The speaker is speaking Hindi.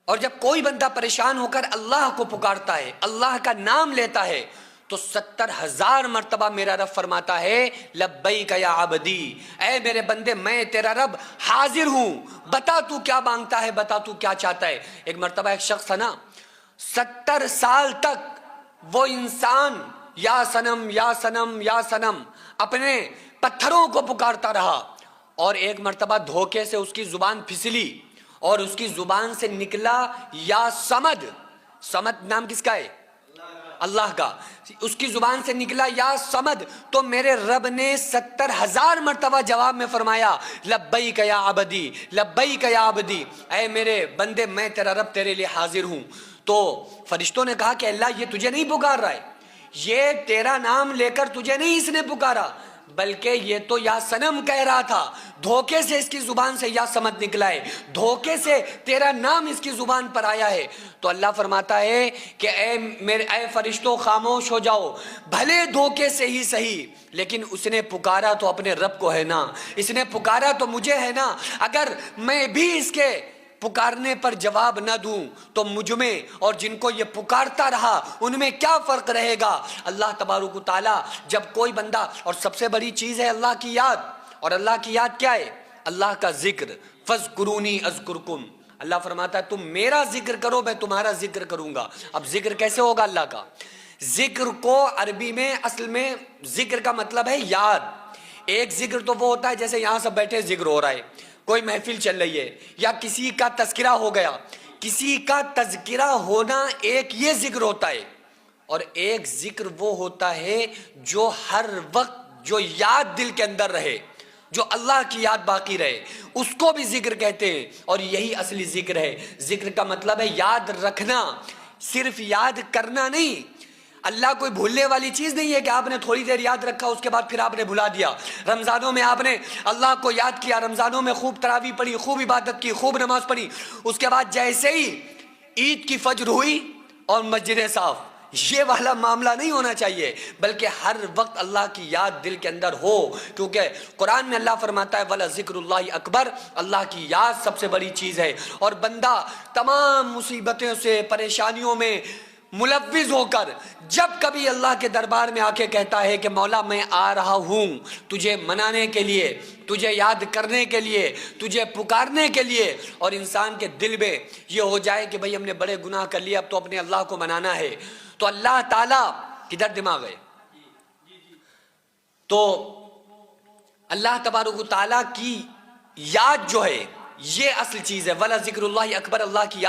और जब कोई बंदा परेशान होकर अल्लाह को पुकारता है, अल्लाह का नाम लेता है, तो 70,000 मर्तबा मेरा रब फरमाता है लब्बैक या अब्दी, ऐ मेरे बंदे मैं तेरा रब हाजिर हूं, बता तू क्या मांगता है, बता तू क्या चाहता है। एक मर्तबा एक शख्स था ना, 70 साल तक वो इंसान या सनम या सनम या सनम अपने पत्थरों को पुकारता रहा, और एक मर्तबा धोखे से उसकी जुबान फिसली और उसकी जुबान से निकला या समद। समद नाम किसका है? अल्लाह का। उसकी जुबान से निकला या समद, तो मेरे रब ने 70,000 मर्तबा जवाब में फरमाया लब्बैक या अब्दी, लब्बैक या अब्दी, ऐ मेरे बंदे मैं तेरा रब तेरे लिए हाजिर हूं। तो फरिश्तों ने कहा कि अल्लाह ये तुझे नहीं पुकार रहा है, ये तेरा नाम लेकर तुझे नहीं इसने पुकारा, बल्कि ये तो या सनम कह रहा था, धोखे से इसकी जुबान से या समझ निकला है, धोखे से तेरा नाम इसकी जुबान पर आया है। तो अल्लाह फरमाता है कि ऐ फरिश्तों खामोश हो जाओ, भले धोखे से ही सही, लेकिन उसने पुकारा तो अपने रब को है ना, इसने पुकारा तो मुझे है ना। अगर मैं भी इसके पुकारने पर जवाब न दूं तो मुझ में और जिनको ये पुकारता रहा उनमें क्या फर्क रहेगा। अल्लाह तबारक व तआला जब कोई बंदा, और सबसे बड़ी चीज है अल्लाह की याद, और अल्लाह की याद क्या है? अल्लाह का जिक्र, फज़कुरूनी अज़कुरकुम। अल्लाह फरमाता है तुम मेरा जिक्र करो मैं तुम्हारा जिक्र करूंगा। अब जिक्र कैसे होगा अल्लाह का? जिक्र को अरबी में असल में जिक्र का मतलब है याद। एक जिक्र तो वो होता है जैसे यहां सब बैठे जिक्र हो रहा है, कोई महफिल चल रही है, या किसी का तज़किरा हो गया, किसी का तज़किरा होना एक ये जिक्र होता है, और एक जिक्र वो होता है जो हर वक्त जो याद दिल के अंदर रहे, जो अल्लाह की याद बाकी रहे, उसको भी जिक्र कहते हैं। और यही असली जिक्र है। जिक्र का मतलब है याद रखना, सिर्फ याद करना नहीं। अल्लाह कोई भूलने वाली चीज नहीं है कि आपने थोड़ी देर याद रखा उसके बाद फिर आपने भुला दिया। रमजानों में आपने अल्लाह को याद किया, रमजानों में खूब तरावी पढ़ी, खूब इबादत की, खूब नमाज पढ़ी, उसके बाद जैसे ही ईद की फज्र हुई और मस्जिदें साफ, ये वाला मामला नहीं होना चाहिए, बल्कि हर वक्त अल्लाह की याद दिल के अंदर हो। क्योंकि कुरान में अल्लाह फरमाता है वला ज़िक्रुल्लाहि अकबर, अल्लाह की याद सबसे बड़ी चीज है। और बंदा तमाम मुसीबतों से, परेशानियों में मुलव्विज़ होकर जब कभी अल्लाह के दरबार में आके कहता है कि मौला मैं आ रहा हूं तुझे मनाने के लिए, तुझे याद करने के लिए, तुझे पुकारने के लिए, और इंसान के दिल में ये हो जाए कि भाई हमने बड़े गुनाह कर लिए, अब तो अपने अल्लाह को मनाना है, तो अल्लाह ताला किधर दिमाग है? तो अल्लाह तबारक व तआला की याद जो है ये असल चीज है। वला ज़िक्रुल्लाहि अकबर, अल्लाह की याद